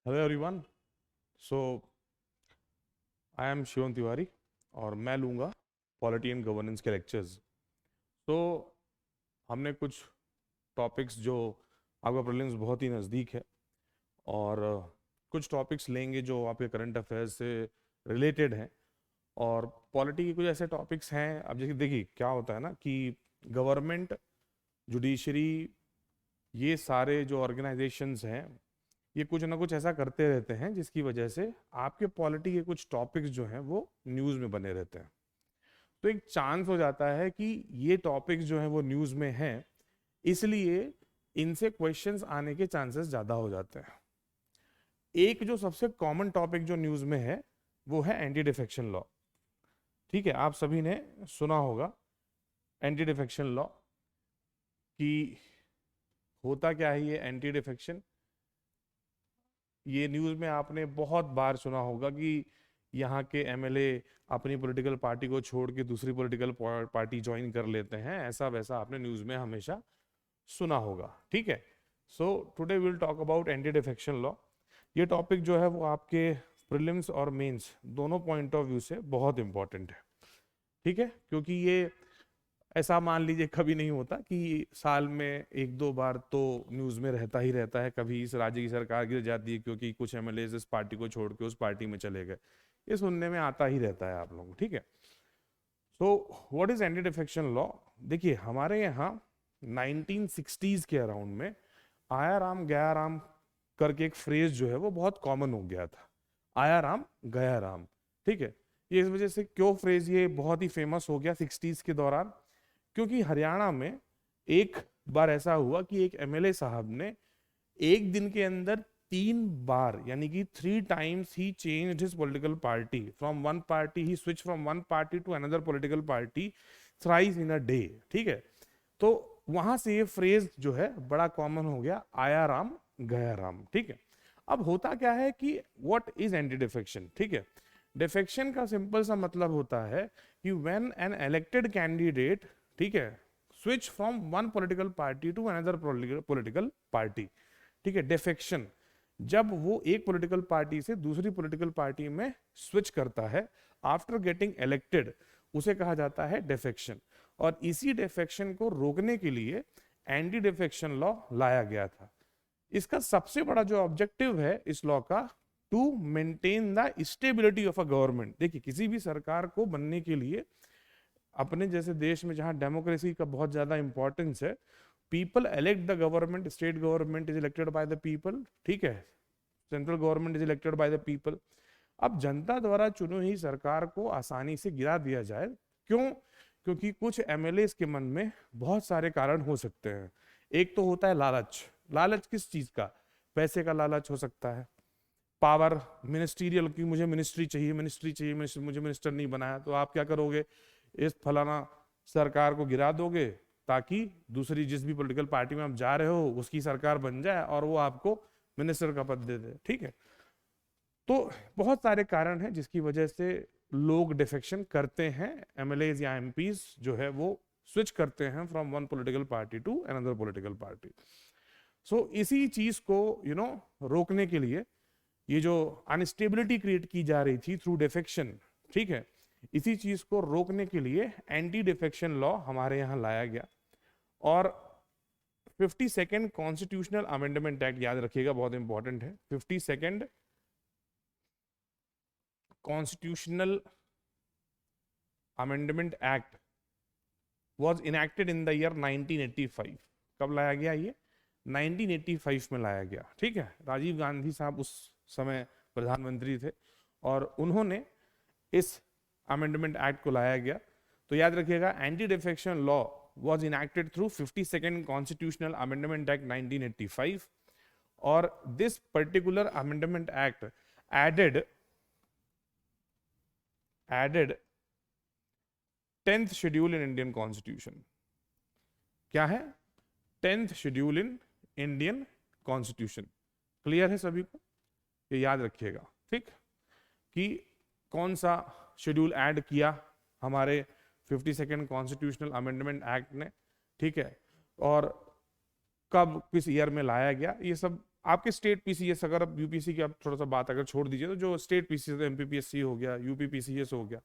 Hello everyone. So I am Shivam Tiwari और मैं लूँगा पॉलिटी एंड गवर्नेंस के लेक्चर्स। तो हमने कुछ टॉपिक्स जो आपका प्रीलिम्स बहुत ही नज़दीक है और कुछ टॉपिक्स लेंगे जो आपके करंट अफेयर्स से रिलेटेड हैं और पॉलिटी के कुछ ऐसे टॉपिक्स हैं। अब जैसे देखिए क्या होता है ना कि गवर्नमेंट, जुडिशरी, ये सारे जो ऑर्गेनाइजेशंस हैं ये कुछ ना कुछ ऐसा करते रहते हैं जिसकी वजह से आपके पॉलिटी के कुछ टॉपिक्स जो हैं वो न्यूज़ में बने रहते हैं। तो एक चांस हो जाता है कि ये टॉपिक्स जो हैं वो न्यूज़ में हैं, इसलिए इनसे क्वेश्चंस आने के चांसेस ज़्यादा हो जाते हैं। एक जो सबसे कॉमन टॉपिक जो न्यूज़ में है वो है एंटी डिफेक्शन लॉ। ठीक है, आप सभी ने सुना होगा एंटी डिफेक्शन लॉ कि होता क्या है ये एंटी डिफेक्शन। ये न्यूज़ में आपने बहुत बार सुना होगा कि यहाँ के एमएलए अपनी पॉलिटिकल पार्टी को छोड़ के दूसरी पॉलिटिकल पार्टी ज्वाइन कर लेते हैं, ऐसा वैसा आपने न्यूज़ में हमेशा सुना होगा। ठीक है, so today will talk about anti defection law. ये टॉपिक जो है वो आपके प्रीलिम्स और मेंस दोनों पॉइंट ऑफ व्यू से बहुत इंपॉर्टेंट है। ठीक है, क्योंकि ये ऐसा मान लीजिए कभी नहीं होता कि साल में एक दो बार तो न्यूज़ में रहता ही रहता है, कभी इस राज्य की सरकार गिर जाती है क्योंकि कुछ एमएलए इस पार्टी को छोड़ के उस पार्टी में चले गए। ये सुनने में आता ही रहता है आप लोगों को। ठीक है, so what is anti defection law. देखिए हमारे यहाँ 1960s के अराउंड में आया राम गया राम करके एक फ्रेज जो है वो बहुत कॉमन हो गया था, आया राम गया राम। ठीक है, ये इस वजह से क्यों फ्रेज ये बहुत ही फेमस हो गया 60s के दौरान, क्योंकि हरियाणा में एक बार ऐसा हुआ कि एक एमएलए साहब ने एक दिन के अंदर 3 बार यानी कि 3 times he changed his political party from one party, he switch from one party to another political party thrice in a day. ठीक है, तो वहां से ये फ्रेज जो है बड़ा कॉमन हो गया, आया राम गया राम। ठीक है, अब होता क्या है कि व्हाट इज एंटी डिफेक्शन। ठीक है, डिफेक्शन का सिंपल सा मतलब होता है कि व्हेन एन इलेक्टेड कैंडिडेट, ठीक है, switch from one political party to another political party. ठीक है, डिफेक्शन जब वो एक पॉलिटिकल पार्टी से दूसरी पॉलिटिकल पार्टी में स्विच करता है आफ्टर गेटिंग इलेक्टेड, उसे कहा जाता है डिफेक्शन। और इसी डिफेक्शन को रोकने के लिए एंटी डिफेक्शन लॉ लाया गया था। इसका सबसे बड़ा जो ऑब्जेक्टिव है इस लॉ का, to maintain the stability of a government. देखिए किसी भी सरकार को बनने के लिए, अपने जैसे देश में जहां डेमोक्रेसी का बहुत ज्यादा इंपॉर्टेंस है, people elect the government, state government is elected by the people. ठीक है, central government is elected by the people. अब जनता द्वारा चुनी हुई सरकार को आसानी से गिरा दिया जाए, क्यों? क्योंकि कुछ एमएलए के मन में बहुत सारे कारण हो सकते हैं। एक तो होता है लालच। लालच किस चीज का? पैसे का लालच हो सकता है, पावर, मिनिस्ट्रियल की मुझे मिनिस्ट्री चाहिए, मिनिस्ट्री चाहिए, मुझे मिनिस्टर नहीं बनाया, तो आप क्या करोगे, इस फलाना सरकार को गिरा दोगे ताकि दूसरी जिस भी पॉलिटिकल पार्टी में आप जा रहे हो उसकी सरकार बन जाए और वो आपको मिनिस्टर का पद दे दे। ठीक है, तो बहुत सारे कारण हैं जिसकी वजह से लोग डिफेक्शन करते हैं, एमएलए या एमपीज जो है वो स्विच करते हैं from one political party to another political party. So इसी चीज को रोकने के लिए ये जो अनस्टेबिलिटी क्रिएट की जा रही थी थ्रू डिफेक्शन, ठीक है, इसी चीज को रोकने के लिए एंटी डिफेक्शन लॉ हमारे यहाँ लाया गया। और 52nd कॉन्स्टिट्यूशनल अमेंडमेंट एक्ट, याद रखिएगा बहुत इंपॉर्टेंट है, 52nd constitutional amendment act was enacted in the year 1985। कब लाया गया ये? 1985 में लाया गया। ठीक है, राजीव गांधी साहब उस समय प्रधानमंत्री थे और उन्होंने इस अमेंडमेंट एक्ट को लाया गया। तो याद रखिएगा, anti defection law was enacted through 52nd Constitutional Amendment Act 1985, और this particular amendment act added 10th schedule in Indian Constitution। क्या है? 10th schedule in Indian Constitution। Clear है सभी को? ये याद रखिएगा, ठीक, कि कौन सा शेड्यूल ऐड किया हमारे 52nd कॉन्स्टिट्यूशनल अमेंडमेंट एक्ट ने, ठीक है, और कब किस ईयर में लाया गया, ये सब आपके स्टेट पीसीएस, अगर आप यूपीसी की आप थोड़ा सा बात अगर छोड़ दीजिए, तो जो स्टेट पीसीएस, एमपीपीएससी हो गया, यूपी पीसीएस हो गया,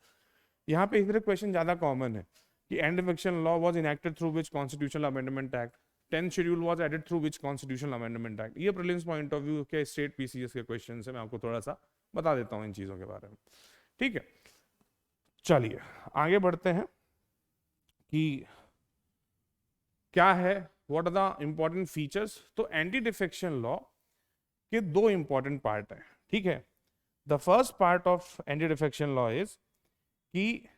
यहाँ पे इधर क्वेश्चन ज्यादा कॉमन है कि anti defection law was enacted through which constitutional amendment act, 10th schedule was added through which constitutional amendment act. ये प्रीलिम्स पॉइंट ऑफ व्यू के स्टेट पीसीएस के क्वेश्चन है, मैं आपको थोड़ा सा बता देता हूँ इन चीजों के बारे में, ठीक है। चलिए आगे बढ़ते हैं कि क्या है, what are the important features. तो एंटी डिफेक्शन लॉ के दो इंपॉर्टेंट पार्ट हैं, ठीक है। The first part of anti defection law is कि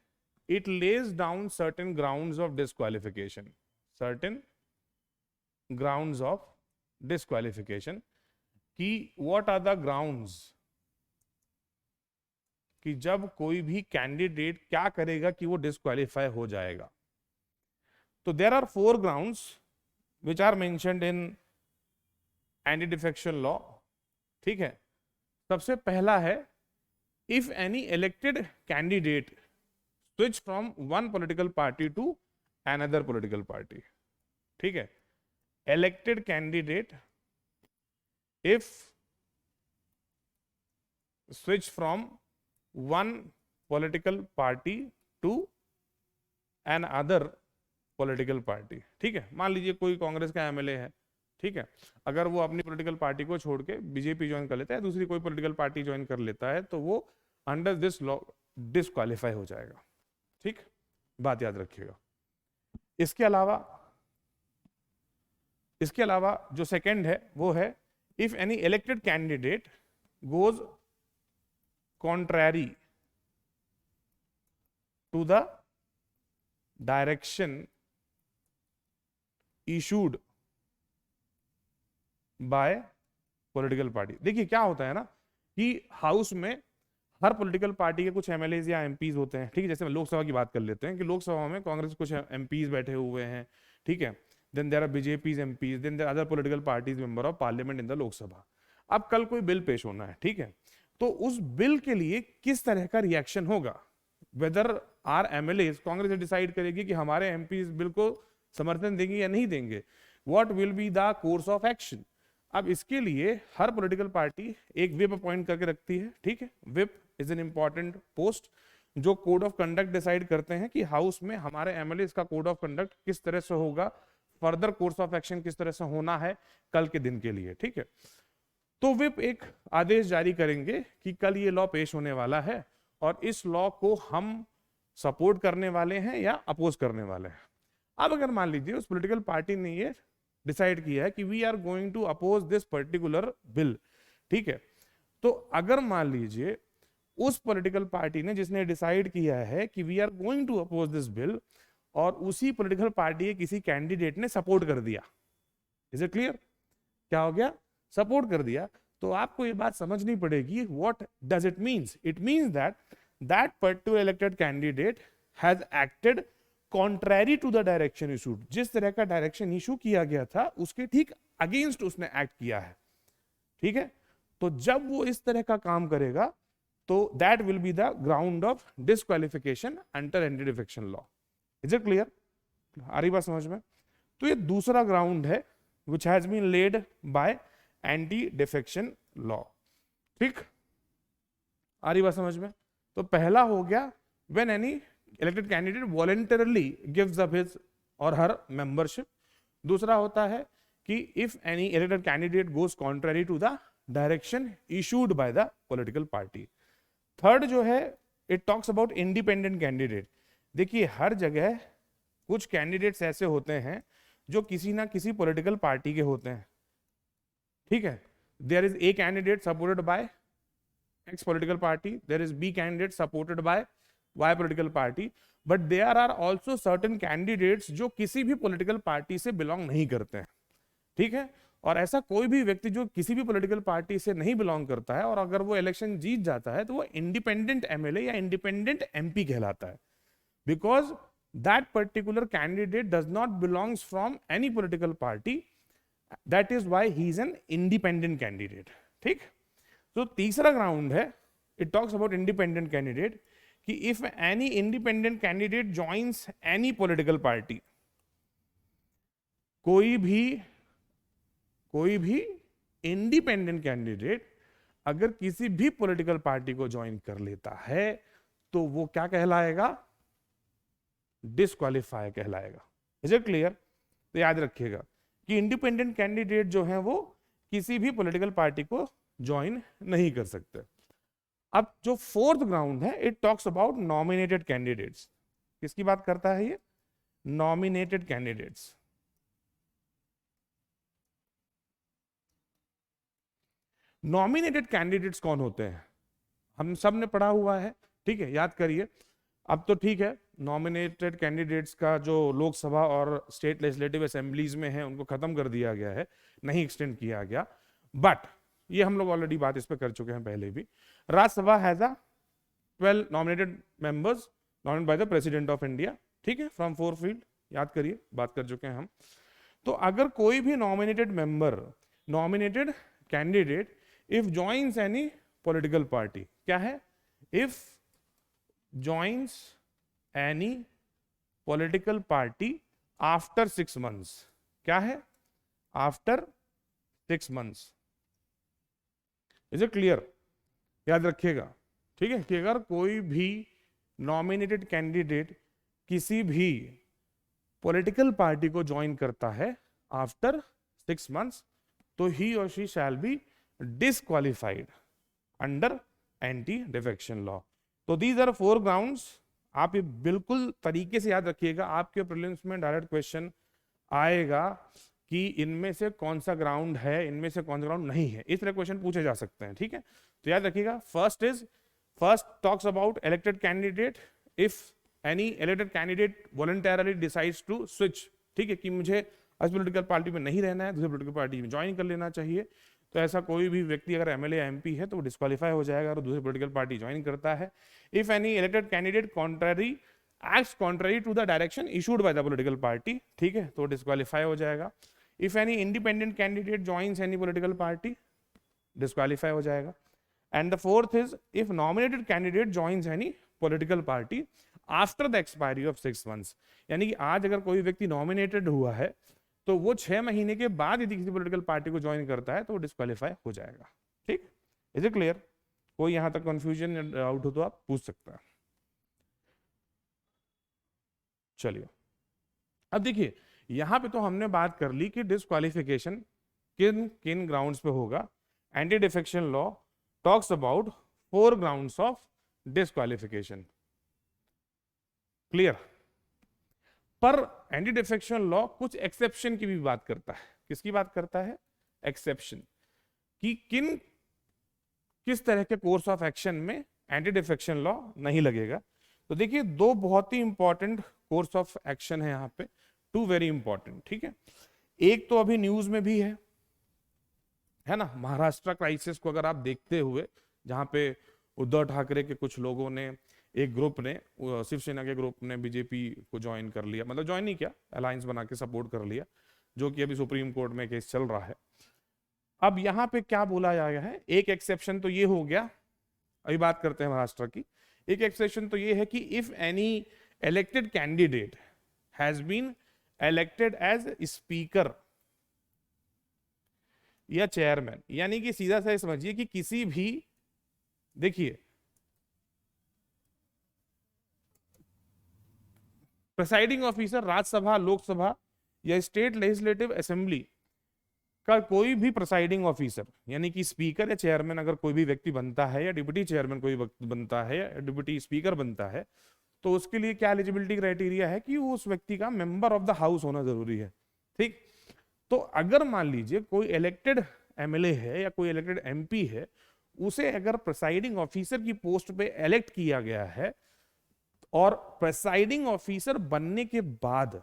it lays down certain grounds of disqualification, certain grounds of disqualification, कि what are the grounds, कि जब कोई भी कैंडिडेट क्या करेगा कि वो डिस्क्वालीफाई हो जाएगा। तो there are 4 grounds which are mentioned in anti defection law, ठीक है। सबसे पहला है if any elected candidate switch from one political party to another political party, ठीक है। elected candidate if switch from one political party to another political party, ठीक है। मान लीजिए कोई कांग्रेस का एमएलए है, ठीक है, अगर वो अपनी पॉलिटिकल पार्टी को छोड़ के बीजेपी ज्वाइन कर लेता है, दूसरी कोई पॉलिटिकल पार्टी ज्वाइन कर लेता है, तो वो अंडर दिस लॉ डिस्क्वालीफाई हो जाएगा, ठीक, बात याद रखिएगा। इसके अलावा जो सेकंड है वो है if any elected candidate goes contrary to the direction issued by political party. देखिए क्या होता है ना कि हाउस में हर पॉलिटिकल पार्टी के कुछ एमएलएज या एमपीज होते हैं, ठीक है। जैसे लोकसभा की बात कर लेते हैं कि लोकसभा में कांग्रेस कुछ एमपीज बैठे हुए हैं, ठीक है। Then there are BJP's MPs, then there other political parties member of parliament in the Lok Sabha. अब कल कोई बिल पेश होना है, ठीक है, तो उस बिल के लिए किस तरह का रिएक्शन होगा, whether our MLAs, Congress decide करेगी कि हमारे एमपीज बिल को समर्थन देंगे या नहीं देंगे, what will be the course of action. अब इसके लिए हर पॉलिटिकल पार्टी एक व्हिप अपॉइंट करके रखती है, ठीक है। Whip is an important post जो कोड ऑफ कंडक्ट डिसाइड करते हैं कि हाउस में हमारे एमएलए का कोड ऑफ कंडक्ट किस तरह से होगा, फर्दर कोर्स ऑफ एक्शन किस तरह से होना है कल के दिन के लिए, ठीक है। तो व्हिप एक आदेश जारी करेंगे कि कल ये लॉ पेश होने वाला है और इस लॉ को हम सपोर्ट करने वाले हैं या अपोज करने वाले हैं। अब अगर मान लीजिए उस पॉलिटिकल पार्टी ने ये डिसाइड किया है कि we are going to oppose this particular bill, ठीक है, तो अगर मान लीजिए उस पॉलिटिकल पार्टी ने जिसने डिसाइड किया है कि we are going to oppose this bill और उसी पॉलिटिकल पार्टी के किसी कैंडिडेट ने सपोर्ट कर दिया, इज इट क्लियर, क्या हो गया, सपोर्ट कर दिया, तो आपको ये बात समझनी पड़ेगी what does it means. It means that that particular elected candidate has acted contrary to the direction issued, जिस तरह का डायरेक्शन इशू किया गया था उसके ठीक अगेंस्ट उसने एक्ट किया है, ठीक है। तो जब वो इस तरह का काम करेगा तो that will be the ground of disqualification under anti defection law. Is it clear, आ रही बात समझ में। तो ये दूसरा ग्राउंड है which has been laid by anti defection law, ठीक, आ रही बात समझ में। तो पहला हो गया when any elected candidate voluntarily gives up his or her membership. दूसरा होता है कि if any elected candidate goes contrary to the direction issued by the political party. Third जो है it talks about independent candidate. देखिए हर जगह कुछ कैंडिडेट्स ऐसे होते हैं जो किसी ना किसी पॉलिटिकल पार्टी के होते हैं, ठीक है। There is a candidate supported by X political party, there is B candidate supported by Y political party, but there are also certain candidates जो किसी भी पॉलिटिकल पार्टी से बिलोंग नहीं करते हैं, ठीक है। और ऐसा कोई भी व्यक्ति जो किसी भी पॉलिटिकल पार्टी से नहीं बिलोंग करता है और अगर वो इलेक्शन जीत जाता है तो वो इंडिपेंडेंट एमएलए या इंडिपेंडेंट एमपी कहलाता है, because that particular candidate does not belongs from any political party, that is why he is an independent candidate, ठीक। तो तीसरा ग्राउंड है it talks about independent candidate कि if any independent candidate joins any political party, कोई भी independent candidate अगर किसी भी पॉलिटिकल पार्टी को ज्वाइन कर लेता है तो वो क्या कहलाएगा? डिस्क्वालीफाई कहलाएगा। Is it clear? तो याद रखिएगा कि इंडिपेंडेंट कैंडिडेट जो है वो किसी भी पॉलिटिकल पार्टी को ज्वाइन नहीं कर सकते। अब जो फोर्थ ग्राउंड है, it talks about nominated candidates. किसकी बात करता है ये? Nominated candidates. नॉमिनेटेड कैंडिडेट्स कौन होते हैं? हम सब ने पढ़ा हुआ है, ठीक है, याद करिए। अब तो ठीक है, नॉमिनेटेड कैंडिडेट्स का जो लोकसभा और स्टेट लेजिस्लेटिव असेंबलीज में है उनको खत्म कर दिया गया है, नहीं एक्सटेंड किया गया। बट ये हम लोग ऑलरेडी बात इस पर कर चुके हैं पहले भी। Rajya Sabha has a 12 nominated members nominated by the president of India, ठीक है, फ्रॉम 4 फील्ड। याद करिए, बात कर चुके हैं हम। तो अगर कोई भी nominated member, nominated candidate if joins any political party, क्या है? If joins any political party after 6 months, क्या है? After 6 months। Is it clear? याद रखिएगा, ठीक है, कि अगर कोई भी नॉमिनेटेड कैंडिडेट किसी भी पॉलिटिकल पार्टी को ज्वाइन करता है आफ्टर 6 months तो he or she shall be disqualified under anti defection law. तो दीज आर 4 ग्राउंड्स। आप ये बिल्कुल तरीके से याद रखिएगा, आपके प्रीलिम्स में डायरेक्ट क्वेश्चन आएगा कि इनमें से कौन सा ग्राउंड है, इनमें से कौन सा ग्राउंड नहीं है, इस तरह क्वेश्चन पूछे जा सकते हैं, ठीक है। तो याद रखिएगा, first talks about elected candidate. If any elected candidate voluntarily decides to switch, ठीक है, कि मुझे इस पॉलिटिकल पार्टी में नहीं रहना है, दूसरी पॉलिटिकल पार्टी में ज्वाइन कर लेना चाहिए, तो ऐसा कोई भी व्यक्ति अगर एमएलए या एमपी है तो वो डिस्क्वालीफाई हो जाएगा और दूसरी पॉलिटिकल पार्टी ज्वाइन करता है। If any elected candidate acts contrary to the direction issued by the political party, ठीक है, तो डिस्क्वालीफाई हो जाएगा। If any independent candidate joins any political party, disqualify हो जाएगा। And the fourth is if nominated candidate joins any political party after the expiry of 6 months, यानी कि आज अगर कोई व्यक्ति नॉमिनेटेड हुआ है तो वो 6 महीने के बाद यदि किसी पॉलिटिकल पार्टी को ज्वाइन करता है तो वो डिस्क्वालीफाई हो जाएगा, ठीक। Is it clear? कोई यहां तक कंफ्यूजन या डाउट हो तो आप पूछ सकता है। चलिए, अब देखिए, यहां पे तो हमने बात कर ली कि डिस्क्वालिफिकेशन किन किन ग्राउंड्स पे होगा। Anti defection law talks about 4 grounds of disqualification. Clear? पर एंटी डिफेक्शन लॉ कुछ एक्सेप्शन की भी बात करता है। किसकी बात करता है? एक्सेप्शन कि किस तरह के कोर्स ऑफ एक्शन में एंटी डिफेक्शन लॉ नहीं लगेगा। तो देखिए, 2 बहुत ही इंपॉर्टेंट कोर्स ऑफ एक्शन है यहाँ पे, 2 वेरी इंपॉर्टेंट, ठीक है। एक तो अभी न्यूज में भी है ना, महाराष्ट्र क्राइसिस को अगर आप देखते हुए, जहां पे उद्धव ठाकरे के कुछ लोगों ने, एक ग्रुप ने, शिवसेना के ग्रुप ने बीजेपी को ज्वाइन कर लिया, मतलब ज्वाइन नहीं किया, अलायंस बना के सपोर्ट कर लिया, जो कि अभी सुप्रीम कोर्ट में केस चल रहा है। अब यहाँ पे क्या बोला गया है? एक एक्सेप्शन तो ये हो गया, अभी बात करते हैं महाराष्ट्र की। एक एक्सेप्शन तो ये है कि if any elected candidate has been elected as speaker या चेयरमैन, यानी कि सीधा सा समझिए कि किसी भी, देखिए, प्रिसाइडिंग ऑफिसर राज्यसभा, लोकसभा या स्टेट लेजिस्लेटिव असेंबली का कोई भी प्रिसाइडिंग ऑफिसर, यानी कि स्पीकर या चेयरमैन अगर कोई भी व्यक्ति बनता है, या डिप्टी चेयरमैन कोई व्यक्ति बनता है, या डिप्टी स्पीकर बनता है, तो उसके लिए क्या एलिजिबिलिटी क्राइटेरिया है कि वो उस व्यक्ति का मेंबर ऑफ द हाउस होना जरूरी है, ठीक। तो अगर मान लीजिए कोई इलेक्टेड एमएलए है या कोई इलेक्टेड एमपी है, उसे अगर प्रिसाइडिंग ऑफिसर की पोस्ट पे इलेक्ट किया गया है, और प्रिसाइडिंग ऑफिसर बनने के बाद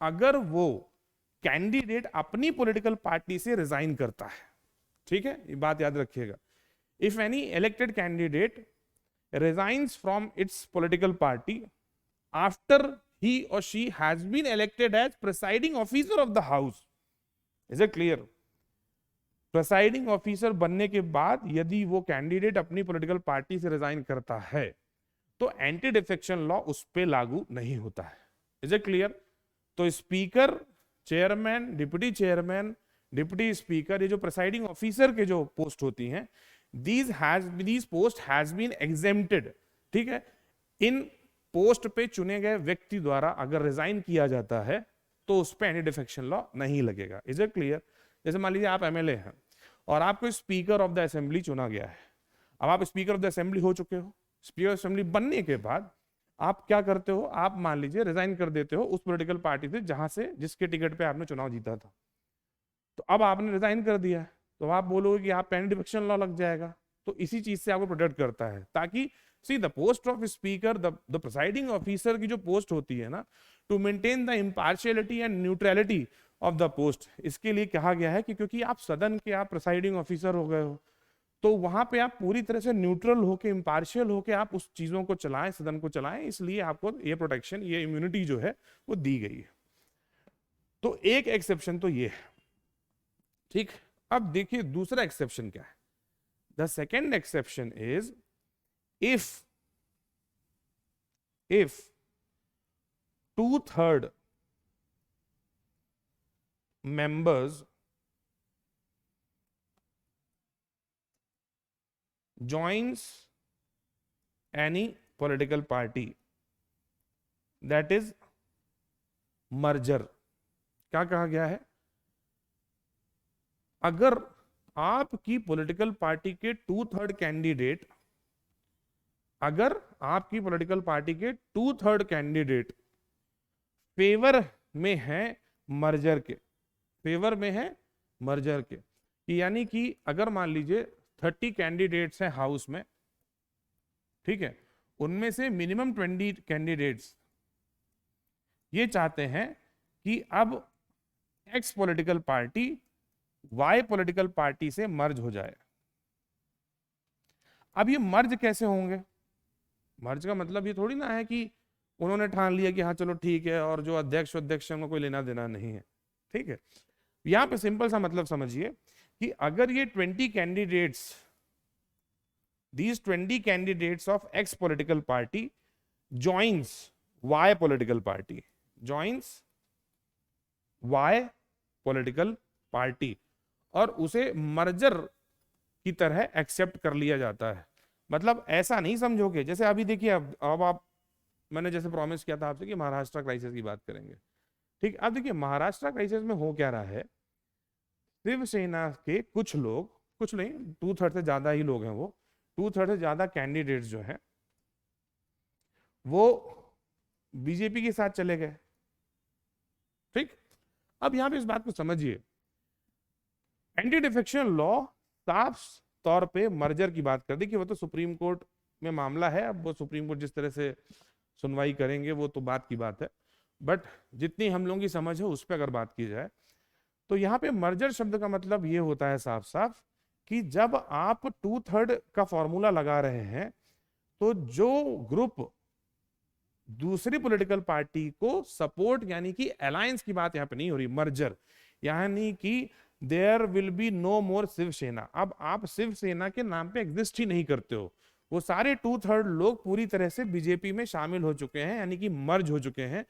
अगर वो कैंडिडेट अपनी पॉलिटिकल पार्टी से रिजाइन करता है, ठीक है, ये बात याद रखिएगा। If any elected candidate resigns from its political party after he or she has been elected as presiding officer of the house. Is it clear? Presiding officer बनने के बाद यदि वो कैंडिडेट अपनी पॉलिटिकल पार्टी से रिजाइन करता है तो एंटी डिफेक्शन लॉ उस पर लागू नहीं होता है। Is it clear? तो speaker, chairman, deputy chairman, deputy speaker, ये जो प्रिसाइडिंग ऑफिसर के जो पोस्ट होती हैं, these post has been exempted, ठीक है। इन पोस्ट पे चुने गए व्यक्ति द्वारा अगर रिजाइन किया जाता है तो उस पर एनी डिफेक्शन लॉ नहीं लगेगा। Is it clear? जैसे मान लीजिए आप एमएलए हैं और आपको स्पीकर ऑफ द असेंबली चुना गया है। अब आप स्पीकर ऑफ द असेंबली हो चुके हो, स्पीकर ऑफ असेंबली बनने के बाद आप क्या करते हो, आप मान लीजिए रिजाइन कर देते हो उस पॉलिटिकल पार्टी से जहां से जिसके टिकट पे आपने चुनाव जीता था। तो अब आपने रिजाइन कर दिया है, तो आप बोलोगे कि आप एनी डिफेक्शन लॉ लग जाएगा। तो इसी चीज से आपको प्रोटेक्ट करता है, ताकि see the post of speaker, the presiding officer की जो पोस्ट होती है ना, to maintain the impartiality and neutrality of the post, इसके लिए कहा गया है कि क्योंकि आप सदन के आप प्रिसाइडिंग ऑफिसर हो गए हो, तो वहां पे आप पूरी तरह से न्यूट्रल होके, इम्पार्शियल होके आप उस चीजों को चलाएं, सदन को चलाएं, इसलिए आपको ये प्रोटेक्शन, ये इम्यूनिटी जो है वो दी गई है। तो एक एक्सेप्शन तो ये है, ठीक। अब देखिए दूसरा एक्सेप्शन क्या है। The second exception is if 2/3 members joins any political party, that is merger। क्या कहा गया है? अगर आपकी पॉलिटिकल पार्टी के 2/3 कैंडिडेट, अगर आपकी पॉलिटिकल पार्टी के 2/3 कैंडिडेट फेवर में है मर्जर के, फेवर में है मर्जर के, यानी कि अगर मान लीजिए 30 कैंडिडेट्स हैं हाउस में, ठीक है, उनमें से मिनिमम 20 कैंडिडेट्स ये चाहते हैं कि अब X political party Y political party से मर्ज हो जाए। अब ये मर्ज कैसे होंगे? मर्ज का मतलब ये थोड़ी ना है कि उन्होंने ठान लिया कि हाँ चलो ठीक है, और जो अध्यक्ष उनका कोई लेना देना नहीं है, ठीक है। यहां पे सिंपल सा मतलब समझिए कि अगर ये 20 candidates, these 20 candidates of X political party joins Y political party, joins Y political party, और उसे मर्जर की तरह एक्सेप्ट कर लिया जाता है। मतलब ऐसा नहीं समझोगे, जैसे अभी देखिए, अब आप, मैंने जैसे प्रॉमिस किया था आपसे कि महाराष्ट्र क्राइसिस की बात करेंगे, ठीक। अब देखिए महाराष्ट्र क्राइसिस में हो क्या रहा है, शिवसेना के कुछ लोग, कुछ नहीं 2/3 से ज्यादा ही लोग हैं, वो 2/3 से ज्यादा कैंडिडेट्स जो हैं वो बीजेपी के साथ चले गए, ठीक। अब यहां पे इस बात को समझिए, एंटी डिफेक्शन लॉ साफ तौर पे मर्जर की बात कर, देखिए वो तो सुप्रीम कोर्ट में मामला है, अब वो सुप्रीम कोर्ट जिस तरह से सुनवाई करेंगे वो तो बात की बात है, बट जितनी हम लोगों की समझ है उस पर अगर बात की जाए तो यहाँ पे मर्जर शब्द का मतलब ये होता है साफ साफ कि जब आप 2/3 का फॉर्मूला लगा रहे हैं तो जो ग्रुप दूसरी पॉलिटिकल पार्टी को सपोर्ट, यानी कि अलायंस की बात यहाँ पे नहीं हो रही, मर्जर, यानी कि देयर विल बी नो मोर शिवसेना। अब आप शिवसेना के नाम पे एग्जिस्ट ही नहीं करते हो, वो सारे 2/3 लोग पूरी तरह से बीजेपी में शामिल हो चुके हैं, यानी कि मर्ज हो चुके हैं।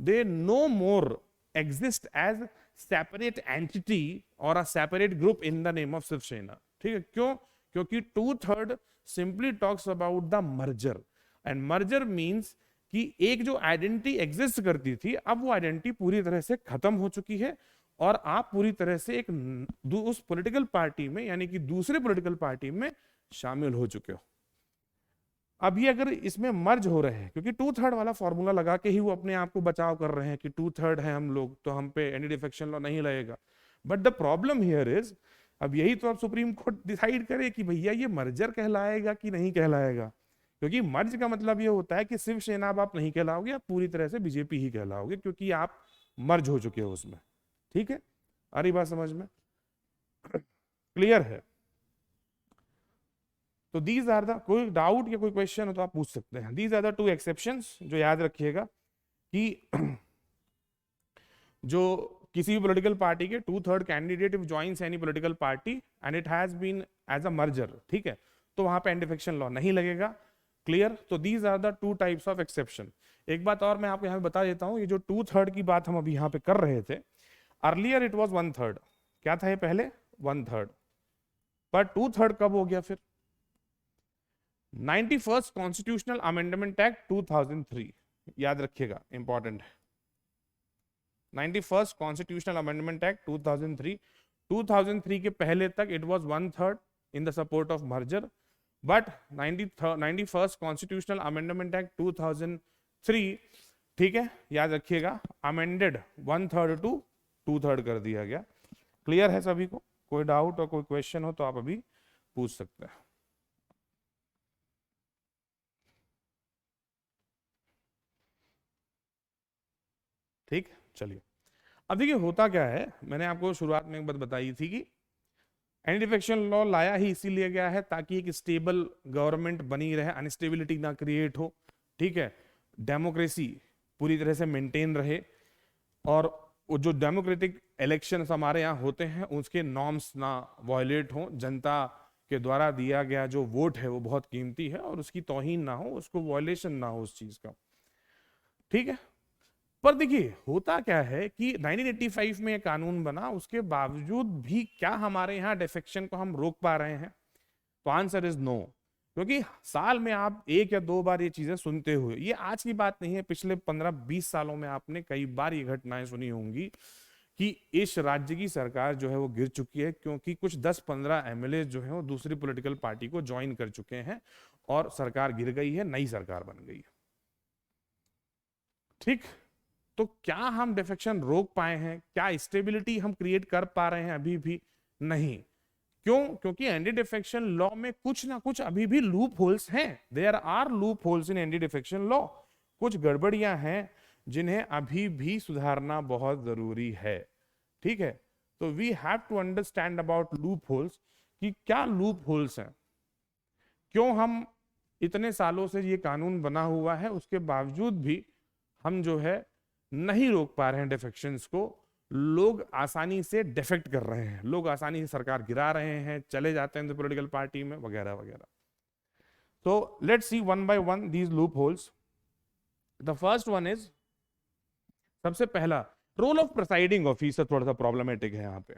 They no more exist as separate entity और a separate group in the name of Shiv Sena, ठीक है। क्यों? क्योंकि 2/3 simply talks about the merger, and merger means कि एक जो आइडेंटिटी एग्जिस्ट करती थी, अब वो आइडेंटिटी पूरी तरह से खत्म हो चुकी है और आप पूरी तरह से एक उस पॉलिटिकल पार्टी में, यानी कि दूसरे पॉलिटिकल पार्टी में शामिल हो चुके हो। अभी अगर इसमें मर्ज हो रहे हैं, क्योंकि 2/3 वाला फॉर्मूला लगा के ही वो अपने आप को बचाव कर रहे हैं कि 2/3 है हम लोग, तो हम पे एनी डिफेक्शन लॉ नहीं लगेगा। But the problem here is, अब यही तो अब सुप्रीम कोर्ट डिसाइड करे कि भैया ये मर्जर कहलाएगा कि नहीं कहलाएगा, क्योंकि मर्ज का मतलब ये होता है कि शिवसेना अब आप नहीं कहलाओगे, आप पूरी तरह से बीजेपी ही कहलाओगे, क्योंकि आप मर्ज हो चुके हो उसमें, ठीक है। आ रही बात समझ में? क्लियर है? तो दीज आर द, कोई डाउट या कोई क्वेश्चन हो तो आप पूछ सकते हैं। दीज आर द 2 एक्सेप्शंस जो याद रखिएगा कि जो किसी भी पॉलिटिकल पार्टी के 2/3 candidate if joins any political party and it has been as a merger, ठीक है, तो वहां पे एंटी डिफेक्शन लॉ नहीं लगेगा। क्लियर? तो these are the 2 types of exception. एक बात और मैं आपको यहाँ पे बता देता हूँ, ये जो 2/3 की बात हम अभी यहाँ पे कर रहे थे, अर्लियर इट वाज 1/3, क्या था ये पहले 1/3, पर 2/3 कब हो गया फिर 91st कॉन्स्टिट्यूशनल अमेंडमेंट एक्ट 2003, याद रखिएगा इंपॉर्टेंट है। 91st कॉन्स्टिट्यूशनल अमेंडमेंट एक्ट 2003 के पहले तक it was 1/3 in the support of merger, but 91st constitutional amendment act 2003, ठीक है, याद रखिएगा, अमेंडेड 1/3 टू 2/3 कर दिया गया। क्लियर है सभी को? कोई डाउट और कोई क्वेश्चन हो तो आप अभी पूछ सकते हैं। ठीक, चलिए अब देखिए होता क्या है, मैंने आपको शुरुआत में एक बात बताई थी कि एंटी डिफेक्शन लॉ लाया ही इसीलिए गया है ताकि एक स्टेबल गवर्नमेंट बनी रहे, अनस्टेबिलिटी ना क्रिएट हो, ठीक है, डेमोक्रेसी पूरी तरह से मेंटेन रहे, और वो जो डेमोक्रेटिक इलेक्शंस हमारे यहाँ होते हैं उसके नॉर्म्स ना वायलेट हो, जनता के द्वारा दिया गया जो वोट है वो बहुत कीमती है और उसकी तौहीन ना हो, उसको वायलेशन ना हो उस चीज का, ठीक है। पर देखिए होता क्या है कि 1985 में कानून बना, उसके बावजूद भी क्या हमारे यहाँ डिफेक्शन को हम रोक पा रहे हैं? तो आंसर इज नो, क्योंकि साल में आप 1 या 2 बार ये चीजें सुनते हुए, ये आज की बात नहीं है, पिछले 15-20 सालों में आपने कई बार ये घटनाएं सुनी होंगी कि इस राज्य की सरकार जो है वो गिर चुकी है क्योंकि कुछ 10-15 एमएलए जो है वो दूसरी पॉलिटिकल पार्टी को ज्वाइन कर चुके हैं और सरकार गिर गई है, नई सरकार बन गई है, ठीक। तो क्या हम डिफेक्शन रोक पाए हैं? क्या स्टेबिलिटी हम क्रिएट कर पा रहे हैं? अभी भी नहीं। क्यों? क्योंकि एंटी डिफेक्शन लॉ में कुछ ना कुछ अभी भी लूप होल्स हैं, there are loopholes in anti defection law, कुछ गड़बड़ियां हैं जिन्हें अभी भी सुधारना बहुत जरूरी है, ठीक है। तो we have to understand about loopholes कि क्या लूप होल्स हैं, क्यों हम इतने सालों से ये कानून बना हुआ है उसके बावजूद भी हम जो है नहीं रोक पा रहे हैं डिफेक्शंस को, लोग आसानी से डिफेक्ट कर रहे हैं, लोग आसानी से सरकार गिरा रहे हैं, चले जाते हैं पॉलिटिकल पार्टी में वगैरह वगैरह। तो let's see one by one these loop holes. The first one is, सबसे पहला, रोल ऑफ प्रिसाइडिंग ऑफिसर थोड़ा सा प्रॉब्लमेटिक है यहाँ पे,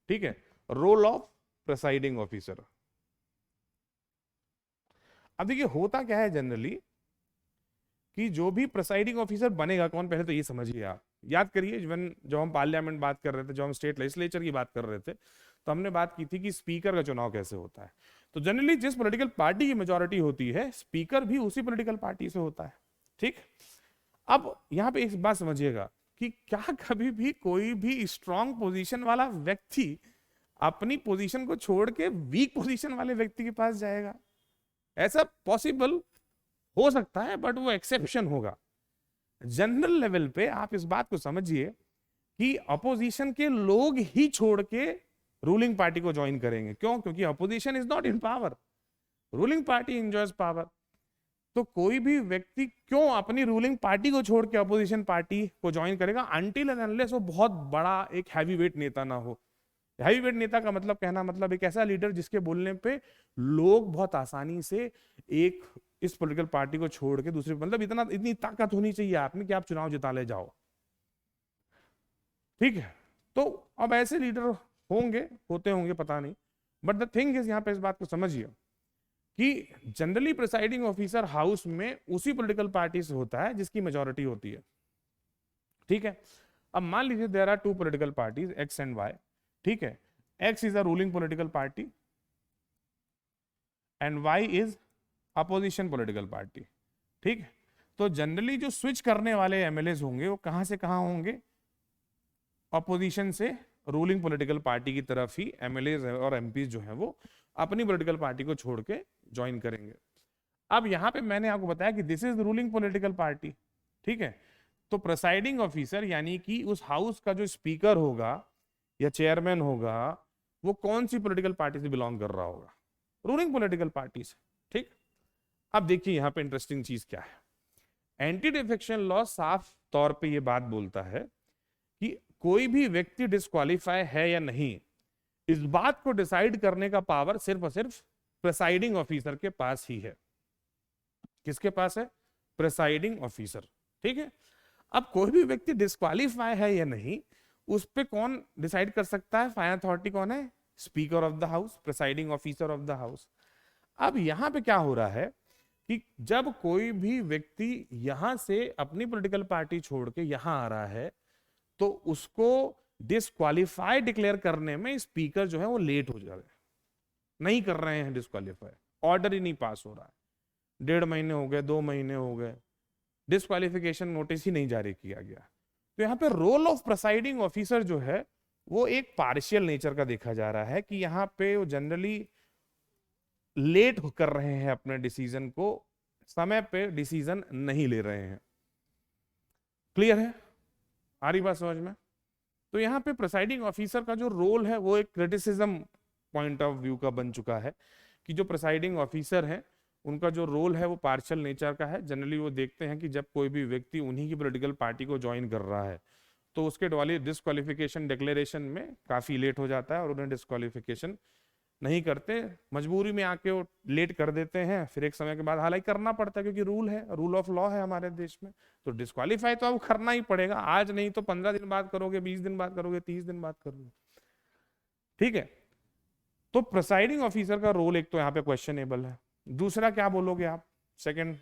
ठीक है, रोल ऑफ प्रिसाइडिंग ऑफिसर। अब देखिए होता क्या है जनरली कि जो भी प्रिसाइडिंग ऑफिसर बनेगा कौन, पहले तो ये समझिए आप, याद करिए जब हम पार्लियामेंट बात कर रहे थे, जब हम स्टेट लेजिस्लेचर की बात कर रहे थे, तो हमने बात की थी कि स्पीकर का चुनाव कैसे होता है। तो जनरली जिस पॉलिटिकल पार्टी की मेजोरिटी होती है, स्पीकर भी उसी पॉलिटिकल पार्टी से होता है, ठीक। अब यहाँ पे एक बात समझिएगा कि क्या कभी भी कोई भी स्ट्रांग पोजीशन वाला व्यक्ति अपनी पोजीशन को छोड़ के वीक पोजीशन वाले व्यक्ति के पास जाएगा? ऐसा पॉसिबल हो सकता है बट वो एक्सेप्शन होगा। जनरल लेवल पे आप इस बात को समझिए कि अपोजिशन के लोग ही छोड़ के रूलिंग पार्टी को ज्वाइन करेंगे। क्यों? क्योंकि opposition is not in power, ruling party enjoys power. तो कोई भी व्यक्ति क्यों अपनी रूलिंग पार्टी को छोड़ के अपोजिशन पार्टी को ज्वाइन करेगा? अनटिल एंड अनलेस वो बहुत बड़ा एक हैवीवेट नेता ना हो। हैवीवेट नेता का मतलब, कहना मतलब एक ऐसा लीडर जिसके बोलने पे लोग बहुत आसानी से एक इस पॉलिटिकल पार्टी को छोड़ के दूसरी, मतलब इतनी ताकत होनी चाहिए आप में कि आप चुनाव जिता ले जाओ, ठीक है। तो अब ऐसे लीडर होते होंगे पता नहीं, बट द थिंग इज, यहां पे इस बात को समझिए कि जनरली प्रिसाइडिंग ऑफिसर हाउस में उसी पॉलिटिकल पार्टी से होता है जिसकी मेजोरिटी होती है, ठीक है। अब मान लीजिए there are 2 political parties X and Y, ठीक है। X is a ruling political party and Y is opposition political party, ठीक। तो जनरली जो स्विच करने वाले एमएलए होंगे वो कहां से कहां होंगे? अपोजिशन से रूलिंग पॉलिटिकल पार्टी की तरफ ही एमएलए और एमपी जो है वो अपनी पॉलिटिकल पार्टी को छोड़ के ज्वाइन करेंगे। अब यहां पे मैंने आपको बताया कि this is ruling political party, ठीक है। तो प्रिसाइडिंग ऑफिसर यानी कि उस हाउस का जो स्पीकर होगा या चेयरमैन होगा वो कौन सी पॉलिटिकल पार्टी से बिलोंग कर रहा होगा? रूलिंग पॉलिटिकल पार्टी से, ठीक। अब देखिए यहां पे इंटरेस्टिंग चीज क्या है। एंटी डिफेक्शन लॉ साफ तौर पे ये बात बोलता है कि कोई भी व्यक्ति डिस्क्वालीफाई है या नहीं, इस बात को डिसाइड करने का पावर सिर्फ और सिर्फ प्रिसाइडिंग ऑफिसर के पास ही है। किसके पास है? प्रिसाइडिंग ऑफिसर, ठीक है। अब कोई भी व्यक्ति डिस्क्वालीफाई है या नहीं, उस पे कौन डिसाइड कर सकता है? फाइनल अथॉरिटी कौन है? Speaker of the house, presiding officer of the house. अब यहां पे क्या हो रहा है कि जब कोई भी व्यक्ति यहां से अपनी पॉलिटिकल पार्टी छोड़ के यहां आ रहा है तो उसको डिस्क्वालीफाई डिक्लेयर करने में स्पीकर जो है वो लेट हो जा रहे हैं, नहीं कर रहे हैं डिस्क्वालीफाई, ऑर्डर ही नहीं पास हो रहा है। 1.5 महीने हो गए, 2 महीने हो गए, डिस्क्वालिफिकेशन नोटिस ही नहीं जारी किया गया। तो यहाँ पे रोल ऑफ प्रिसाइडिंग ऑफिसर जो है वो एक पार्शियल नेचर का देखा जा रहा है कि यहाँ पे वो जनरली लेट कर रहे हैं अपने डिसीजन को, समय पे डिसीजन नहीं ले रहे हैं। क्लियर है? आ रही बात समझ में? तो यहाँ पे प्रिसाइडिंग ऑफिसर का जो रोल है वो एक क्रिटिसिज्म पॉइंट ऑफ व्यू का बन चुका है कि जो प्रिसाइडिंग ऑफिसर है उनका जो रोल है वो पार्शियल नेचर का है। जनरली वो देखते हैं कि जब कोई भी व्यक्ति उन्हीं की पॉलिटिकल पार्टी को ज्वाइन कर रहा है तो उसके वाली डिस्क्वालिफिकेशन डिक्लेरेशन में काफी लेट हो जाता है और उन्हें डिस्क्वालिफिकेशन नहीं करते, मजबूरी में आके वो लेट कर देते हैं, फिर एक समय के बाद हालांकि करना पड़ता है क्योंकि रूल है, रूल ऑफ लॉ है हमारे देश में, तो डिस्क्वालीफाई तो अब करना ही पड़ेगा, आज नहीं तो 15 दिन बाद करोगे, 20 दिन बाद करोगे, 30 दिन बाद करोगे। ठीक है, तो प्रिसाइडिंग ऑफिसर का रोल एक तो यहाँ पे क्वेश्चनेबल है। दूसरा क्या बोलोगे आप? सेकंड,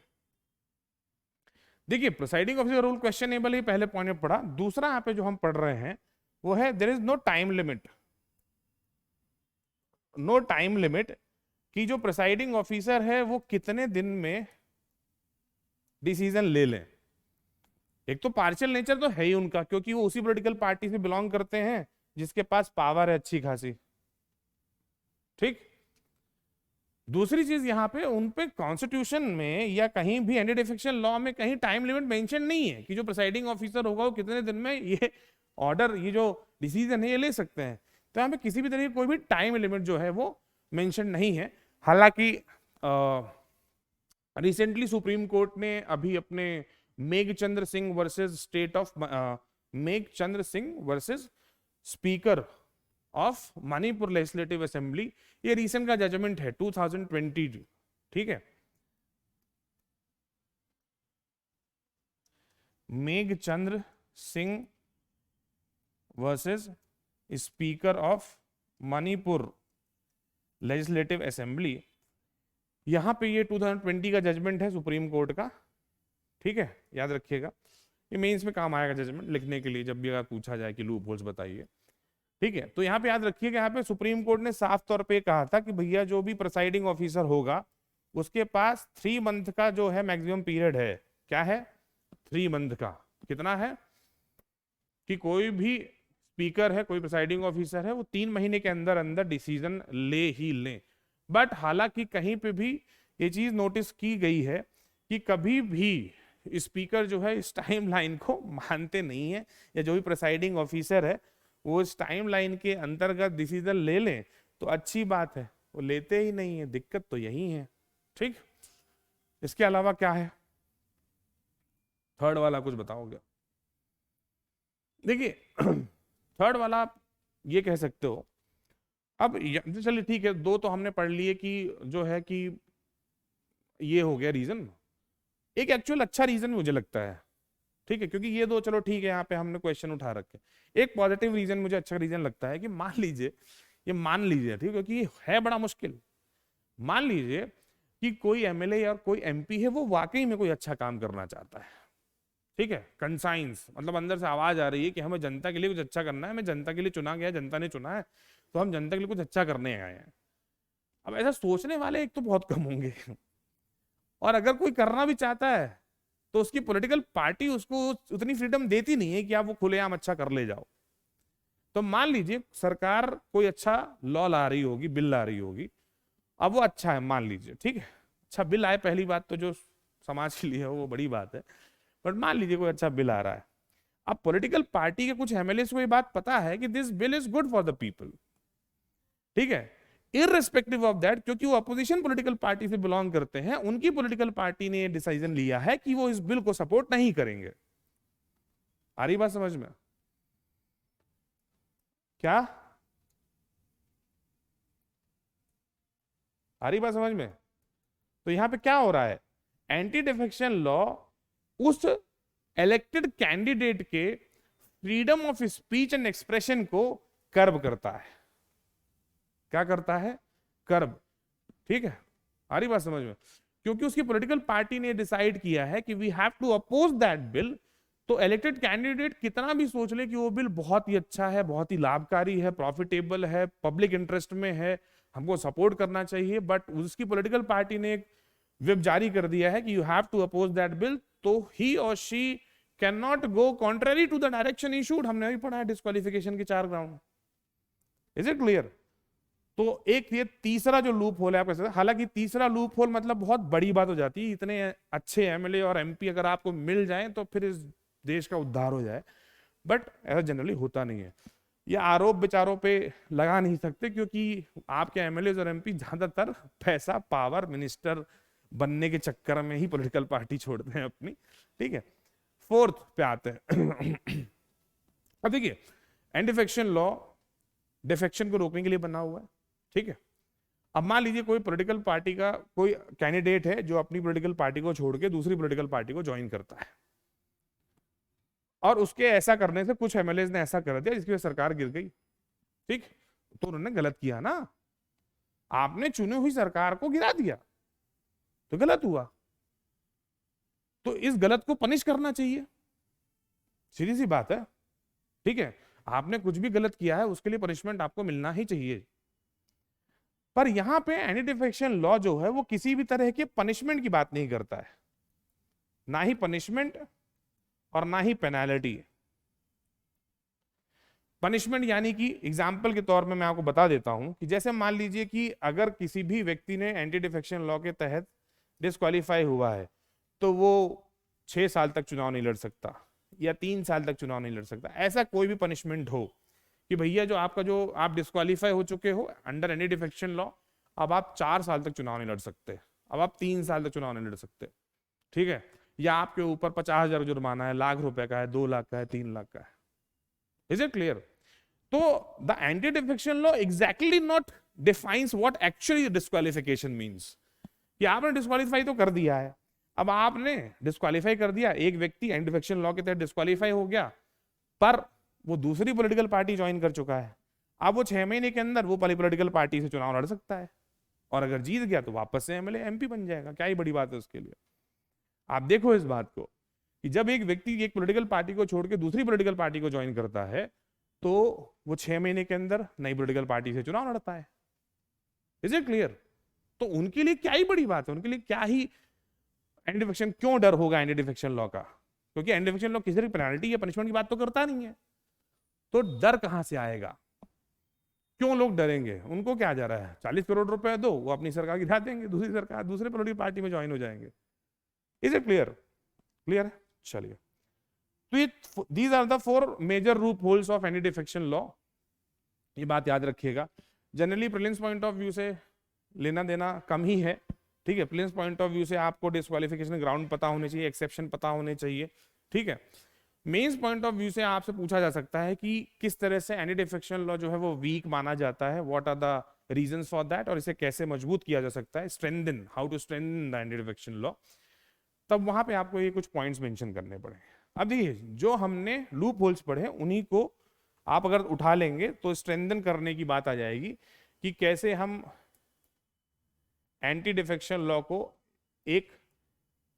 देखिए प्रिसाइडिंग ऑफिसर रोल क्वेश्चनेबल ही पहले पॉइंट में पढ़ा। दूसरा यहाँ पे जो हम पढ़ रहे हैं वो है there is no time limit, no time limit कि जो प्रिसाइडिंग ऑफिसर है वो कितने दिन में डिसीजन ले लें। एक तो पार्शियल नेचर तो है ही उनका क्योंकि वो उसी पॉलिटिकल पार्टी से बिलोंग करते हैं जिसके पास पावर है अच्छी खासी। ठीक, दूसरी चीज यहाँ पे उन पे कॉन्स्टिट्यूशन में या कहीं भी एंटी डिफेक्शन लॉ में कहीं टाइम लिमिट मेंशन नहीं है कि जो प्रिसाइडिंग ऑफिसर होगा वो कितने दिन में ये ऑर्डर, ये जो डिसीजन है ये ले सकते हैं। तो यहाँ पे किसी भी तरह की कोई भी टाइम लिमिट जो है वो मेंशन नहीं है। हालांकि रिसेंटली सुप्रीम कोर्ट ने अभी अपने Meghchandra Singh versus state of Meghchandra Singh versus speaker of Manipur legislative assembly, ये रीसेंट का जजमेंट है 2022। ठीक है, Meghchandra Singh versus speaker of Manipur legislative assembly, यहां पे ये 2020 का जजमेंट है सुप्रीम कोर्ट का। ठीक है, याद रखिएगा, ये मेंस में काम आएगा जजमेंट लिखने के लिए जब भी अगर पूछा जाए कि लूप होल्स बताइए। ठीक है, तो यहाँ पे याद रखिएगा, यहाँ पे सुप्रीम कोर्ट ने साफ तौर पे कहा था कि भैया जो भी प्रिसाइडिंग ऑफिसर होगा उसके पास 3 मंथ का जो है मैक्सिमम पीरियड है। क्या है? 3 मंथ का। कितना है? कि कोई भी स्पीकर है, कोई प्रिसाइडिंग ऑफिसर है, वो 3 महीने के अंदर अंदर डिसीजन ले ही लें। बट हालांकि कहीं पे भी ये चीज नोटिस की गई है कि कभी भी स्पीकर जो है इस टाइम लाइन को मानते नहीं है, या जो भी प्रिसाइडिंग ऑफिसर है वो इस टाइम लाइन के अंतर्गत डिसीजन ले लें तो अच्छी बात है, वो लेते ही नहीं है, दिक्कत तो यही है। ठीक, इसके अलावा क्या है? थर्ड वाला कुछ बताओगे? देखिए थर्ड वाला आप ये कह सकते हो, अब चलिए ठीक है, 2 तो हमने पढ़ लिए कि जो है कि ये हो गया रीजन, एक एक्चुअल अच्छा रीजन मुझे लगता है। ठीक है, क्योंकि ये 2 चलो ठीक है, यहाँ पे हमने क्वेश्चन उठा रखे। एक पॉजिटिव रीजन मुझे अच्छा रीजन लगता है कि मान लीजिए, ये मान लीजिए, ठीक है, क्योंकि ये है बड़ा मुश्किल, मान लीजिए कि कोई एमएलए या कोई एमपी है वो वाकई में कोई अच्छा काम करना चाहता है। ठीक है, कंसाइंस मतलब अंदर से आवाज आ रही है कि हमें जनता के लिए कुछ अच्छा करना है, हमें जनता के लिए चुना गया, जनता ने चुना है, तो हम जनता के लिए कुछ अच्छा करने आए हैं। अब ऐसा सोचने वाले एक तो बहुत कम होंगे, और अगर कोई करना भी चाहता है तो उसकी पॉलिटिकल पार्टी उसको उतनी फ्रीडम देती नहीं है कि आप वो खुलेआम अच्छा कर ले जाओ। तो मान लीजिए सरकार कोई अच्छा लॉ ला रही होगी, बिल ला रही होगी, अब वो अच्छा है मान लीजिए, ठीक है, अच्छा बिल आए, पहली बात तो जो समाज के लिए है वो बड़ी बात है, बट मान लीजिए कोई अच्छा बिल आ रहा है। अब पॉलिटिकल पार्टी के कुछ एमएलए को ये बात पता है कि this bill is good for the people, ठीक है, इररिस्पेक्टिव ऑफ दैट, क्योंकि वो अपोजिशन पॉलिटिकल पार्टी से बिलोंग करते हैं, उनकी पॉलिटिकल पार्टी ने डिसीजन लिया है कि वो इस बिल को सपोर्ट नहीं करेंगे। आ रही बात समझ में? क्या आ रही बात समझ में? तो यहां पे क्या हो रहा है, एंटी डिफेक्शन लॉ उस इलेक्टेड कैंडिडेट के freedom of speech and expression को कर्ब करता है। क्या करता है? कर्ब। ठीक है, आ रही बात समझ में? क्योंकि उसकी पॉलिटिकल पार्टी ने डिसाइड किया है कि we have to oppose that bill, तो इलेक्टेड कैंडिडेट कितना भी सोच ले कि वो बिल बहुत ही अच्छा है, बहुत ही लाभकारी है, प्रॉफिटेबल है, पब्लिक इंटरेस्ट में है, हमको सपोर्ट करना चाहिए, बट उसकी पॉलिटिकल पार्टी ने एक विप जारी कर दिया है कि you have to oppose that bill, तो he or she cannot go contrary to the direction issued. हमने अभी पढ़ा है डिस्क्वालिफिकेशन के 4 ग्राउंड। Is it clear? तो एक ये तीसरा जो लूप होल है आप कह सकते हैं, हालांकि तीसरा लूप होल मतलब बहुत बड़ी बात हो जाती है, इतने अच्छे एमएलए और एमपी अगर आपको मिल जाएं तो फिर इस देश का उद्धार हो जाए, बट ऐसा जनरली होता नहीं है। ये आरोप विचारों पे लगा नहीं सकते, क्योंकि आपके एमएलए और एमपी ज्यादातर पैसा, पावर, मिनिस्टर बनने के चक्कर में ही पॉलिटिकल पार्टी छोड़ते हैं अपनी। ठीक है, फोर्थ पे आते हैं। अब देखिए, एंटी डिफेक्शन लॉ डिफेक्शन को रोकने के लिए बना हुआ है। ठीक है, अब मान लीजिए कोई पॉलिटिकल पार्टी का कोई कैंडिडेट है जो अपनी पॉलिटिकल पार्टी को छोड़ के दूसरी पॉलिटिकल पार्टी को ज्वाइन करता है, और उसके ऐसा करने से कुछ एमएलए ने ऐसा कर दिया जिसकी वजह से सरकार गिर गई। ठीक, तो उन्होंने गलत किया ना, आपने चुनी हुई सरकार को गिरा दिया तो गलत हुआ, तो इस गलत को पनिश करना चाहिए, सीधी सी बात है। ठीक है, आपने कुछ भी गलत किया है उसके लिए पनिशमेंट आपको मिलना ही चाहिए। पर यहां पे एंटी डिफेक्शन लॉ जो है वो किसी भी तरह के पनिशमेंट की बात नहीं करता है, ना ही पनिशमेंट और ना ही पेनाल्टी। पनिशमेंट यानी कि एग्जाम्पल के तौर में मैं आपको बता देता हूं कि जैसे मान लीजिए कि अगर किसी भी व्यक्ति ने एंटी डिफेक्शन लॉ के तहत डिस्क्वालीफाई हुआ है तो वो 6 साल तक चुनाव नहीं लड़ सकता या 3 साल तक चुनाव नहीं लड़ सकता। ऐसा कोई भी पनिशमेंट हो कि भैया जो आपका जो आप डिस्क्वालीफाई हो चुके हो अंडर एंटी डिफेक्शन लॉ, अब आप 4 साल तक चुनाव नहीं लड़ सकते, अब आप 3 साल तक चुनाव नहीं लड़ सकते। ठीक है, या आपके ऊपर 50,000 जुर्माना है, लाख रुपए का है, 2 लाख का है, 3 लाख का है। Is it clear? तो the anti defection law exactly not defines what actually disqualification means, कि आपने डिस्क्वालीफाई तो कर दिया है, अब आपने डिस्क्वालीफाई कर दिया, एक व्यक्ति एंटी डिफेक्शन लॉ के तहत डिस्क्वालीफाई हो गया, पर वो दूसरी पॉलिटिकल पार्टी ज्वाइन कर चुका है, अब वो 6 महीने के अंदर वो पॉलिटिकल पार्टी से चुनाव लड़ सकता है, और अगर जीत गया तो वापस से एमएलए एमपी बन जाएगा। क्या ही बड़ी बात है उसके लिए। आप देखो इस बात को कि जब एक व्यक्ति एक पॉलिटिकल पार्टी को छोड़ के दूसरी पॉलिटिकल पार्टी को ज्वाइन करता है तो वो 6 महीने के अंदर नई पॉलिटिकल पार्टी से चुनाव लड़ता है। Is it clear? तो उनके लिए क्या ही बड़ी बात है, उनके लिए क्या ही एंटी डिफेक्शन, क्यों डर होगा एंटी डिफेक्शन लॉ का? क्योंकि एंटी डिफेक्शन लॉ किसी पेनल्टी या पनिशमेंट की बात तो करता नहीं है, तो डर कहां से आएगा? क्यों लोग डरेंगे? उनको क्या जा रहा है, 40 करोड़ रुपए दो, वो अपनी सरकार गिरा देंगे, दूसरी सरकार दूसरे पॉलिटिकल पार्टी में ज्वाइन हो जाएंगे। Is it clear? क्लियर है? चलिए, तो दीज आर द 4 मेजर रूप holes of anti defection law, ये बात याद रखिएगा। Generally prelims point of view से लेना देना कम ही है। ठीक है, प्रीलिम्स पॉइंट ऑफ व्यू से आपको डिस्क्वालिफिकेशन ग्राउंड पता होने चाहिए, एक्सेप्शन पता होने चाहिए। ठीक है, मेंस पॉइंट ऑफ व्यू से आपसे पूछा जा सकता है कि किस तरह से एंटी डिफेक्शन लॉ जो है वो वीक माना जाता है, what are the reasons for that, और इसे कैसे मजबूत किया जा सकता है, strengthen, how to strengthen the anti defection law. तब वहां पे आपको ये कुछ पॉइंट्स मेंशन करने पड़े। अब देखिए, जो हमने लूप होल्स पढ़े उन्हीं को आप अगर उठा लेंगे तो स्ट्रेंथन करने की बात आ जाएगी कि कैसे हम एंटी डिफेक्शन लॉ को एक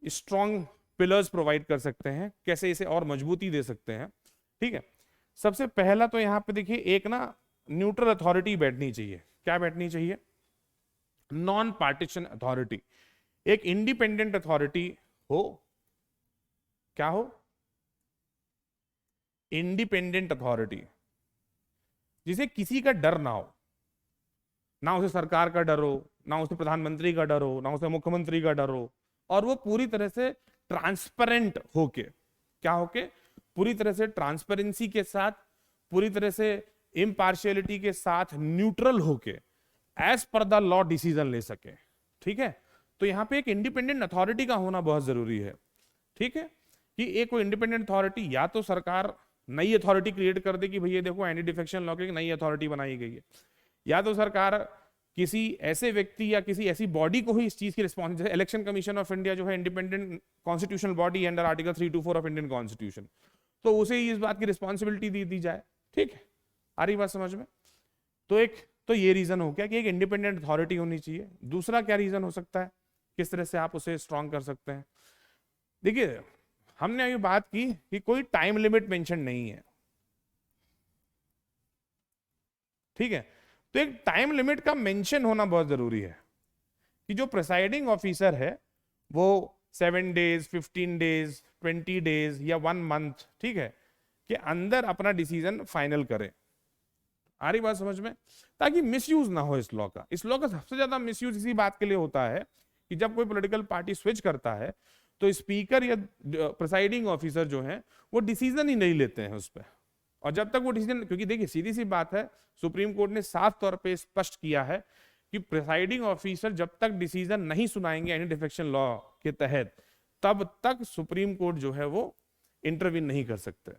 स्ट्रॉन्ग पिलर्स प्रोवाइड कर सकते हैं, कैसे इसे और मजबूती दे सकते हैं। ठीक है, सबसे पहला तो यहां पे देखिए एक ना न्यूट्रल अथॉरिटी बैठनी चाहिए। क्या बैठनी चाहिए? नॉन पार्टीशन अथॉरिटी, एक इंडिपेंडेंट अथॉरिटी हो। क्या हो? इंडिपेंडेंट अथॉरिटी, जिसे किसी का डर ना हो, ना उसे सरकार का डर हो, ना उसे प्रधानमंत्री का डर हो, ना उसे मुख्यमंत्री का डर हो, और वो पूरी तरह से ट्रांसपेरेंट होके, क्या होके, पूरी तरह से ट्रांसपेरेंसी के साथ, पूरी तरह से इम्पार्शियलिटी के साथ, न्यूट्रल होके as per the law decision ले सके। ठीक है, तो यहां पे एक इंडिपेंडेंट अथॉरिटी का होना बहुत जरूरी है। ठीक है, कि एक कोई इंडिपेंडेंट अथॉरिटी, या तो सरकार नई अथॉरिटी क्रिएट कर दे कि भैया देखो एंटी डिफेक्शन लॉ की नई अथॉरिटी बनाई गई है, या तो सरकार किसी ऐसे व्यक्ति या किसी ऐसी बॉडी को ही इस चीज की रिस्पॉन्स, जैसे इलेक्शन कमीशन ऑफ इंडिया जो है independent constitutional body under article 324 of Indian constitution, तो उसे ही इस बात की रिस्पॉन्सिबिलिटी दी जाए। ठीक है, आ रही बात समझ में? तो ये रीजन हो गया कि एक इंडिपेंडेंट अथॉरिटी होनी चाहिए। दूसरा क्या रीजन हो सकता है, किस तरह से आप उसे स्ट्रॉन्ग कर सकते हैं? देखिए, हमने अभी बात की कि कोई टाइम लिमिट मेंशन नहीं है, ठीक है। तो एक टाइम लिमिट का मेंशन होना बहुत जरूरी है कि जो प्रिसाइडिंग ऑफिसर है वो 7 डेज, 15 डेज, 20 डेज या 1 मंथ, ठीक है, के अंदर अपना डिसीजन फाइनल करे। आ रही बात समझ में? ताकि मिसयूज ना हो इस लॉ का। इस लॉ का सबसे ज्यादा मिसयूज इसी बात के लिए होता है कि जब कोई पॉलिटिकल पार्टी स्विच करता है तो स्पीकर या प्रिसाइडिंग ऑफिसर जो है वो डिसीजन ही नहीं लेते हैं उस पर। और जब तक वो डिसीजन, क्योंकि देखिए सीधी सी बात है, सुप्रीम कोर्ट ने साफ तौर पे स्पष्ट किया है कि प्रिसाइडिंग ऑफिसर जब तक डिसीजन नहीं सुनाएंगे एनी डिफेक्शन लॉ के तहत, तब तक सुप्रीम कोर्ट जो है वो इंटरवीन नहीं कर सकते।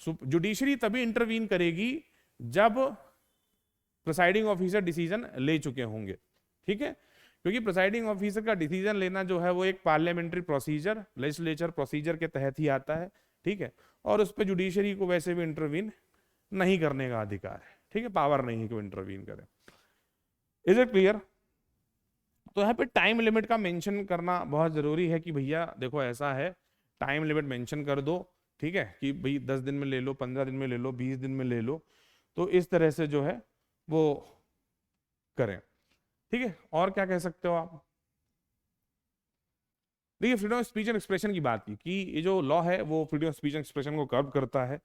जुडिशरी तभी इंटरवीन करेगी जब प्रिसाइडिंग ऑफिसर डिसीजन ले चुके होंगे। ठीक है, क्योंकि प्रिसाइडिंग ऑफिसर का डिसीजन लेना जो है वो एक पार्लियामेंट्री प्रोसीजर, लेजिस्लेचर प्रोसीजर के तहत ही आता है। ठीक है, और उस पर जुडिशरी को वैसे भी इंटरवीन नहीं करने का अधिकार है। ठीक है, पावर नहीं है कि वो इंटरवीन करे। Is it clear? तो यहाँ पे टाइम लिमिट का मेंशन करना बहुत जरूरी है कि भैया देखो ऐसा है, टाइम लिमिट मेंशन कर दो। ठीक है, कि भाई 10 दिन में ले लो, 15 दिन में ले लो, 20 दिन में ले लो, तो इस तरह से जो है वो करें। ठीक है, और क्या कह सकते हो आप? देखिए, freedom of speech and expression की बात की कि ये जो लॉ है वो freedom of speech and expression को कर्व करता है।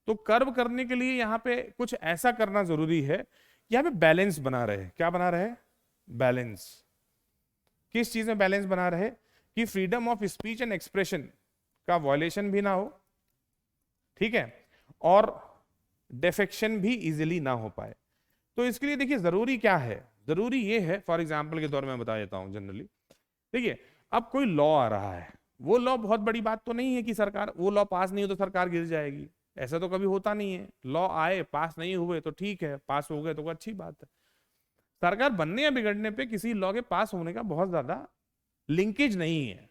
तो कर्व करने के लिए यहाँ पे कुछ ऐसा करना जरूरी है, यहाँ पे बैलेंस बना रहे। क्या बना रहे? बैलेंस। किस चीज में बैलेंस बना रहे? कि freedom of speech and expression का वॉयलेशन भी ना हो, ठीक है, और डिफेक्शन भी इजीली ना हो पाए। तो इसके लिए देखिए जरूरी क्या है, जरूरी ये है, फॉर एग्जाम्पल के तौर में बता देता हूं जनरली। देखिए, अब कोई लॉ आ रहा है, वो लॉ बहुत बड़ी बात तो नहीं है कि सरकार, वो लॉ पास नहीं हो तो सरकार गिर जाएगी, ऐसा तो कभी होता नहीं है। लॉ आए, पास नहीं हुए तो ठीक है, पास हो गए तो अच्छी बात है। सरकार बनने या बिगड़ने पे किसी लॉ के पास होने का बहुत ज्यादा लिंकेज नहीं है।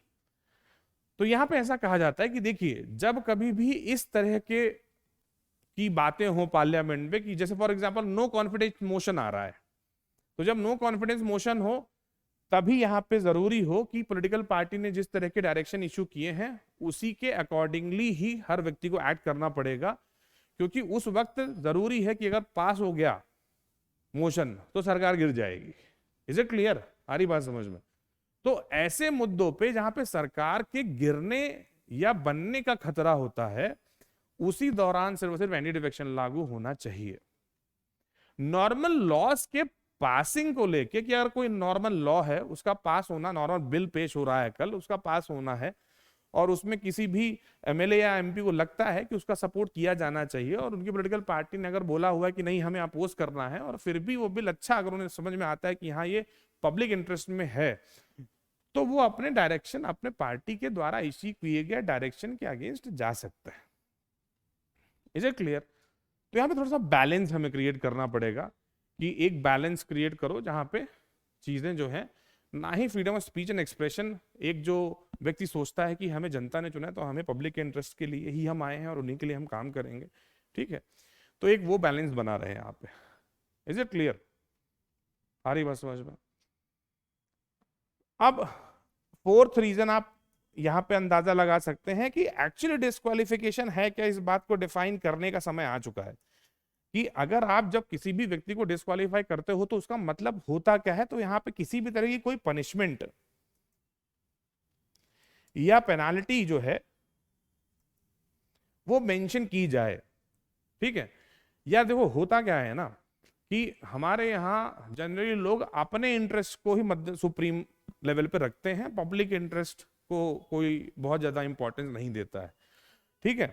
तो यहां पे ऐसा कहा जाता है कि देखिए, जब कभी भी इस तरह के की बातें हो पार्लियामेंट में कि जैसे for example no confidence motion आ रहा है, तो जब नो कॉन्फिडेंस मोशन हो तभी यहां पे जरूरी हो कि पॉलिटिकल पार्टी ने जिस तरह के डायरेक्शन इशू किए हैं उसी के अकॉर्डिंगली ही हर व्यक्ति को एक्ट करना पड़ेगा, क्योंकि उस वक्त जरूरी है कि अगर पास हो गया मोशन तो सरकार गिर जाएगी। Is it clear? आ रही बात समझ में? तो ऐसे मुद्दों पे जहां पे सरकार के गिरने या बनने का खतरा होता है, उसी दौरान सिर्फ एनी डिफेक्शन लागू होना चाहिए। नॉर्मल लॉस के पासिंग को लेके कि अगर कोई नॉर्मल लॉ है उसका पास होना, नॉर्मल बिल पेश हो रहा है कल, उसका पास होना है और उसमें किसी भी एमएलए या एमपी को लगता है कि उसका सपोर्ट किया जाना चाहिए और उनकी पॉलिटिकल पार्टी ने अगर बोला हुआ है कि नहीं हमें अपोज करना है, और फिर भी वो बिल अच्छा अगर उन्हें समझ में आता है कि हाँ ये पब्लिक इंटरेस्ट में है, तो वो अपने डायरेक्शन, अपने पार्टी के द्वारा इश्यू किए गए डायरेक्शन के अगेंस्ट जा सकता है। Is it clear? तो यहाँ पे थोड़ा सा बैलेंस हमें क्रिएट करना पड़ेगा कि एक बैलेंस क्रिएट करो जहां पे चीजें जो है, ना ही freedom of speech and expression, एक जो व्यक्ति सोचता है कि हमें जनता ने चुना है तो हमें पब्लिक के इंटरेस्ट के लिए ही हम आए हैं और उन्हीं के लिए हम काम करेंगे, ठीक है, तो एक वो बैलेंस बना रहे हैं यहाँ पे। Is it clear? आ रही बात समझ में? अब फोर्थ रीजन आप यहां पे अंदाजा लगा सकते हैं कि एक्चुअली डिस्क्वालिफिकेशन है क्या, इस बात को डिफाइन करने का समय आ चुका है कि अगर आप जब किसी भी व्यक्ति को डिस्क्वालीफाई करते हो तो उसका मतलब होता क्या है। तो यहां पे किसी भी तरह की कोई पनिशमेंट या पेनाल्टी जो है वो मेंशन की जाए, ठीक है। या देखो होता क्या है ना कि हमारे यहाँ जनरली लोग अपने इंटरेस्ट को ही मध्य सुप्रीम लेवल पे रखते हैं, पब्लिक इंटरेस्ट को कोई बहुत ज्यादा इंपॉर्टेंस नहीं देता है, ठीक है।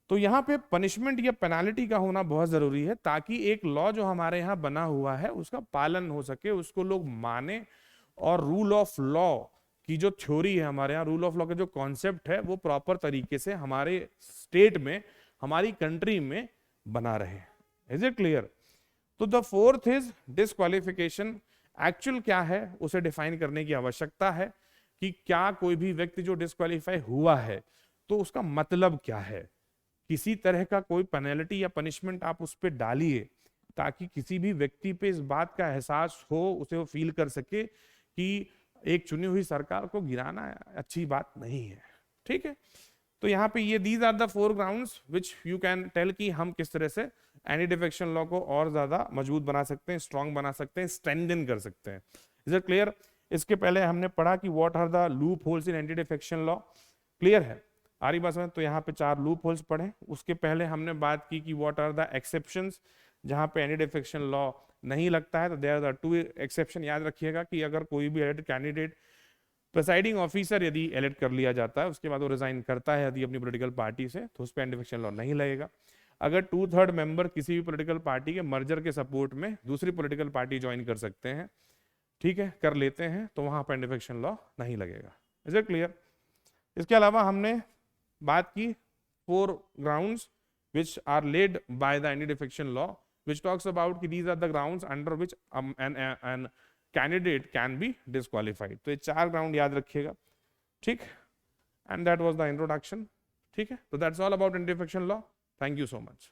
तो यहाँ पे पनिशमेंट या पेनाल्टी का होना बहुत जरूरी है ताकि एक लॉ जो हमारे यहाँ बना हुआ है उसका पालन हो सके, उसको लोग माने, और रूल ऑफ लॉ की जो थ्योरी है हमारे यहाँ, रूल ऑफ लॉ का जो कॉन्सेप्ट है वो प्रॉपर तरीके से हमारे स्टेट में, हमारी कंट्री में बना रहे। Is it clear? तो the fourth is disqualification. Actual क्या है उसे डिफाइन करने की आवश्यकता है कि क्या कोई भी व्यक्ति जो डिस्क्वालीफाई हुआ है तो उसका मतलब क्या है, किसी तरह का कोई पेनल्टी या पनिशमेंट आप उस पर डालिए ताकि किसी भी व्यक्ति पे इस बात का एहसास हो, उसे वो फील कर सके कि एक चुनी हुई सरकार को गिराना अच्छी बात नहीं है। ठीक है, तो यहाँ पे ये these are the 4 grounds which you can tell कि हम किस तरह से एंटी डिफेक्शन लॉ को और ज्यादा मजबूत बना सकते हैं, स्ट्रॉन्ग बना सकते हैं, स्ट्रेंथन कर सकते हैं। Is it clear? इसके पहले हमने पढ़ा कि what are the loopholes in anti defection law. Clear है? आ रही बात समझ? तो यहाँ पे 4 लूप होल्स पढ़े। उसके पहले हमने बात की कि व्हाट आर द एक्सेप्शंस जहां पे एंटी डिफेक्शन लॉ नहीं लगता है। तो देयर आर 2 एक्सेप्शन। याद रखिएगा कि अगर कोई भी एलिट कैंडिडेट प्रिसाइडिंग ऑफिसर यदि एलिट कर लिया जाता है, उसके बाद वो रिजाइन करता है यदि अपनी पॉलिटिकल पार्टी से, तो उस पर एंटी डिफेक्शन लॉ नहीं लगेगा। अगर 2/3 मेंबर किसी भी पॉलिटिकल पार्टी के मर्जर के सपोर्ट में दूसरी पॉलिटिकल पार्टी ज्वाइन कर सकते हैं, ठीक है, कर लेते हैं, तो वहां पर एंटी डिफेक्शन लॉ नहीं लगेगा। Is it clear? इसके अलावा हमने बात की 4 grounds which are laid by the anti-defection law, which talks about कि these are the grounds under which an candidate can be disqualified. तो ये 4 ग्राउंड याद रखिएगा, ठीक? And that was the introduction. ठीक है, तो that's all about anti-defection law. Thank you so much.